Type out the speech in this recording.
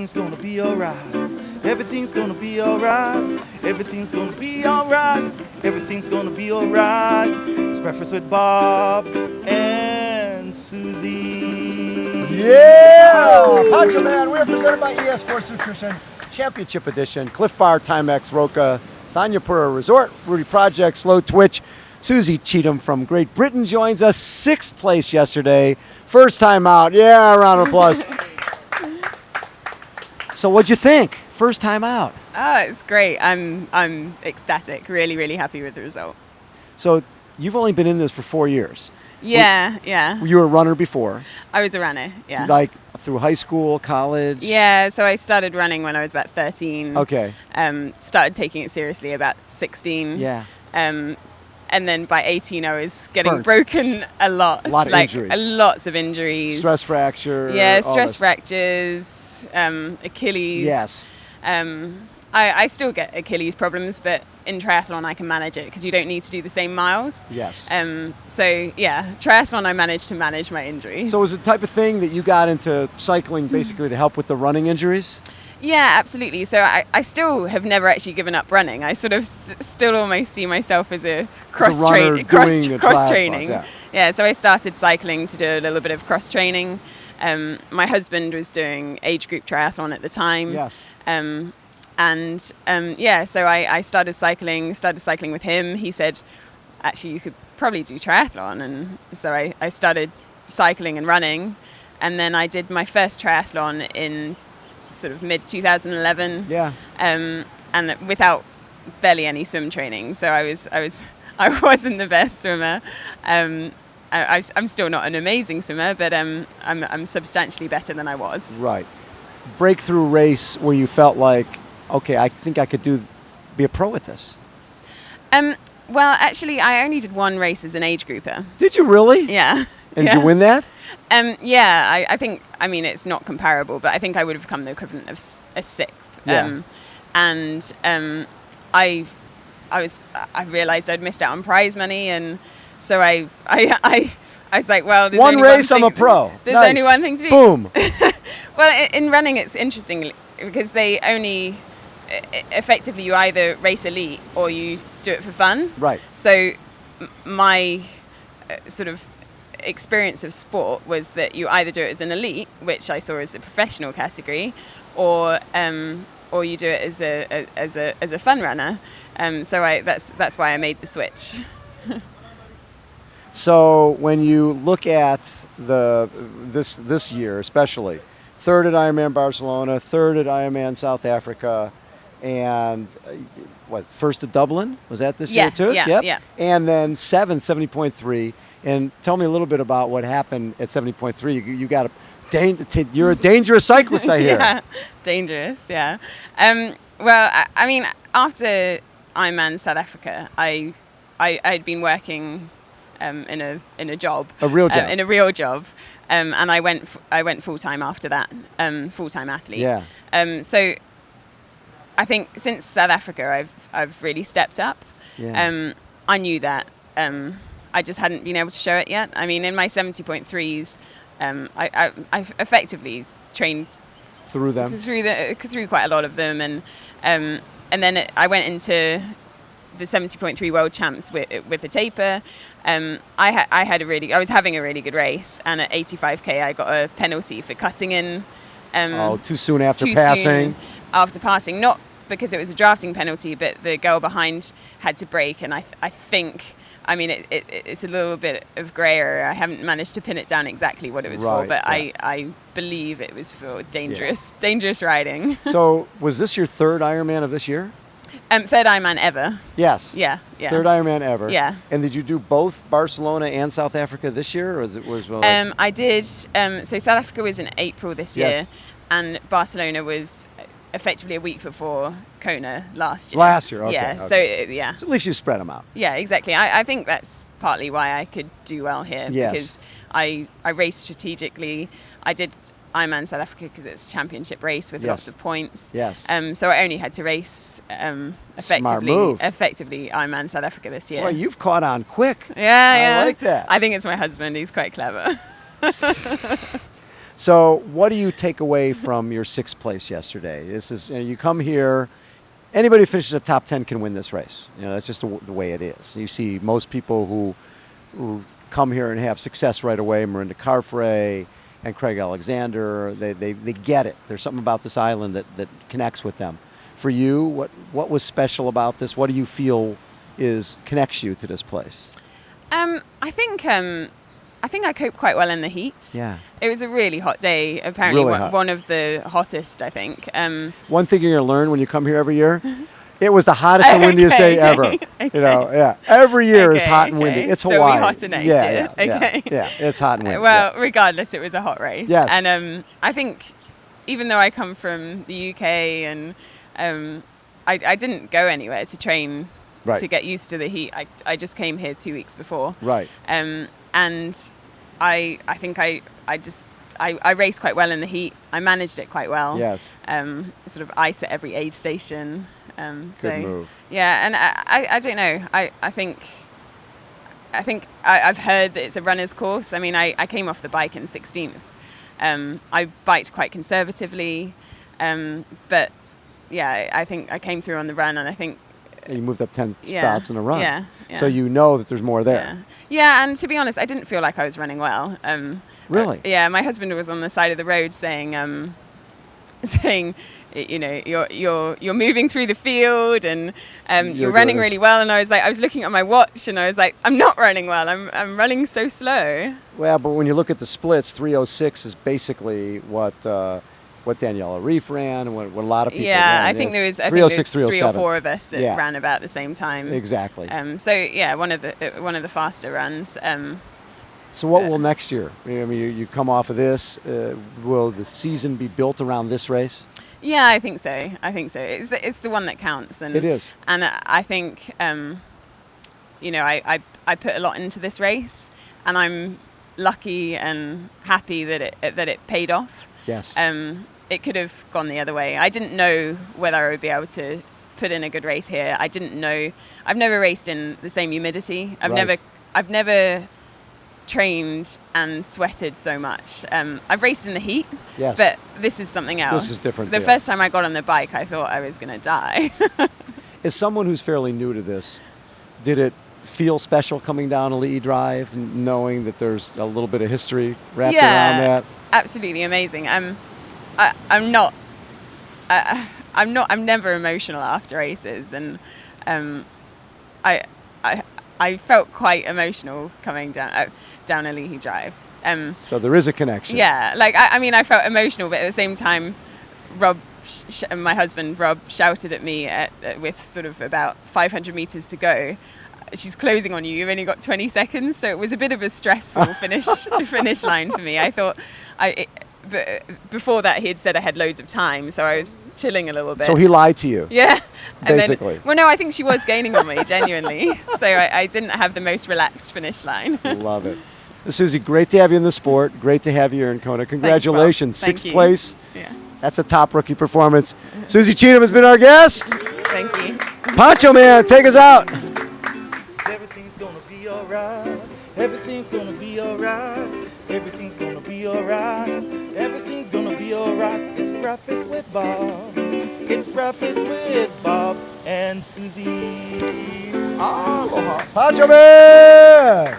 everything's gonna be alright. Everything's gonna be alright. Everything's gonna be alright. Everything's gonna be alright. It's Breakfast with Bob and Susie. Yeah! Pancho Man, we're presented by ES Sports Nutrition, Championship Edition, Cliff Bar, Timex, Roca, Thanyapura Resort, Rudy Project, Slow Twitch. Susie Cheetham from Great Britain joins us, 6th place yesterday. First time out. Yeah, a round of applause. So what'd you think? First time out. Oh, it's great. I'm ecstatic. Really, really happy with the result. So you've only been in this for 4 years. Yeah. You were a runner before. I was a runner, yeah. Like through high school, college? Yeah, so I started running when I was about 13. Okay. Started taking it seriously about 16. Yeah. And then by 18, I was getting Burnt. broken a lot. A lot of injuries. Lots of injuries. Stress fracture. Yeah, all stress this. fractures, Achilles. Yes. I still get Achilles problems, but in triathlon I can manage it because you don't need to do the same miles. Yes. So yeah, triathlon I managed to manage my injuries. So was it the type of thing that you got into cycling basically to help with the running injuries? Yeah, absolutely. So I still have never actually given up running. I sort of still almost see myself as a cross training. Yeah, so I started cycling to do a little bit of cross training. My husband was doing age group triathlon at the time. Yes. So I started cycling with him. He said, actually, you could probably do triathlon. And so I started cycling and running. And then I did my first triathlon in sort of mid-2011. Yeah. And without barely any swim training. So I wasn't the best swimmer. I'm still not an amazing swimmer, but I'm substantially better than I was. Right. Breakthrough race where you felt like, okay, I think I could be a pro at this. Well, actually, I only did one race as an age grouper. Did you really? Yeah. And did you win that? Yeah, I think, I mean, it's not comparable, but I think I would have become the equivalent of a sixth. Yeah. I realized I'd missed out on prize money, and so I was like, well, there's one only race, one thing, I'm a pro. There's Nice. only one thing to do. Boom. Well, in running, it's interesting because they only effectively you either race elite or you do it for fun. Right. So my sort of experience of sport was that you either do it as an elite, which I saw as the professional category, or you do it as a fun runner. So that's why I made the switch. So when you look at this year, especially, 3rd at Ironman Barcelona, 3rd at Ironman South Africa, and first at Dublin? Was that this year too? Yeah. And then 70.3. And tell me a little bit about what happened at 70.3. You got you're a dangerous cyclist, I hear. Yeah, dangerous. Yeah. Well, I mean, after Ironman South Africa, I'd been working in a job. A real job. In a real job. And I went full time after that. Full time athlete. Yeah. So I think since South Africa, I've really stepped up. Yeah. I knew that. I just hadn't been able to show it yet. I mean, in my 70.3s, I effectively trained through them, through quite a lot of them, and then I went into the 70.3 World Champs with a taper. I was having a really good race, and at 85k I got a penalty for cutting in. Too soon after passing. After passing, not because it was a drafting penalty, but the girl behind had to brake, and I think. I mean, it's a little bit of grey area. I haven't managed to pin it down exactly what it was for, but yeah. I believe it was for dangerous riding. So was this your 3rd Ironman of this year? 3rd Ironman ever. Yes. Yeah. 3rd Ironman ever. Yeah. And did you do both Barcelona and South Africa this year, or was it? I did. So South Africa was in April this year, and Barcelona was effectively a week before Kona last year. Okay. Yeah, okay. So yeah. So at least you spread them out. Yeah, exactly. I think that's partly why I could do well here, because I raced strategically. I did Ironman South Africa because it's a championship race with lots of points. Yes. So I only had to race effectively Ironman South Africa this year. Well, you've caught on quick. Yeah. I like that. I think it's my husband. He's quite clever. So, what do you take away from your sixth place yesterday? This is you come here. Anybody who finishes a top 10 can win this race. That's just the way it is. You see most people who come here and have success right away. Miranda Carfrae and Craig Alexander. They get it. There's something about this island that connects with them. For you, what was special about this? What do you feel connects you to this place? I think I coped quite well in the heat. Yeah. It was a really hot day. Apparently, Really hot. One of the hottest, I think. One thing you're going to learn when you come here every year, it was the hottest and windiest day ever. Okay. Every year is hot and windy. It's Hawaii. So we hotter next year. Yeah, it's hot and windy. Well, regardless, it was a hot race. Yes. And I think even though I come from the UK and I didn't go anywhere to train to get used to the heat. I just came here 2 weeks before. Right. And I think I raced quite well in the heat. I managed it quite well. Yes. Sort of ice at every aid station. Good move. Yeah, and I don't know. I think I've heard that it's a runner's course. I mean, I came off the bike in 16th. I biked quite conservatively, but yeah, I think I came through on the run, and I think you moved up 10 spots in a run. Yeah. So you know that there's more there. Yeah, and to be honest, I didn't feel like I was running well. Really? Yeah, my husband was on the side of the road saying, you're moving through the field and you're running really well. And I was looking at my watch and I was like, I'm not running well. I'm running so slow. Well, but when you look at the splits, 3:06 is basically what Daniela Reef ran and what a lot of people ran. Yeah, I think there was 3 or 4 of us that ran about the same time. Exactly. So yeah, one of the faster runs. So what will next year? I mean, you come off of this. Will the season be built around this race? Yeah, I think so. It's the one that counts. And it is. And I think, I put a lot into this race, and I'm lucky and happy that it paid off. Yes. It could have gone the other way. I didn't know whether I would be able to put in a good race here. I didn't know. I've never raced in the same humidity. I've never trained and sweated so much. I've raced in the heat, but this is something else. This is different. The first time I got on the bike, I thought I was going to die. As someone who's fairly new to this, did it feel special coming down a Lee Drive, knowing that there's a little bit of history wrapped around that? Absolutely amazing. I'm never emotional after races, and I felt quite emotional coming down a Leahy Drive. So there is a connection. Yeah, I felt emotional, but at the same time, my husband Rob shouted at me with sort of about 500 meters to go. She's closing on you. You've only got 20 seconds, so it was a bit of a stressful finish line for me. I thought but before that, he had said I had loads of time, so I was chilling a little bit. So he lied to you. Yeah. Basically. Well, no, I think she was gaining on me, genuinely. So I didn't have the most relaxed finish line. Love it. Susie, great to have you in the sport. Great to have you here in Kona. Congratulations. Thanks, Sixth place. Yeah. That's a top rookie performance. Susie Cheetham has been our guest. Thank you. Poncho Man, take us out. Everything's gonna be alright. Everything's gonna be alright. Everything's gonna be alright. Everything's gonna be alright. It's Breakfast with Bob. It's Breakfast with Bob and Susie. Aloha. Poncho Man!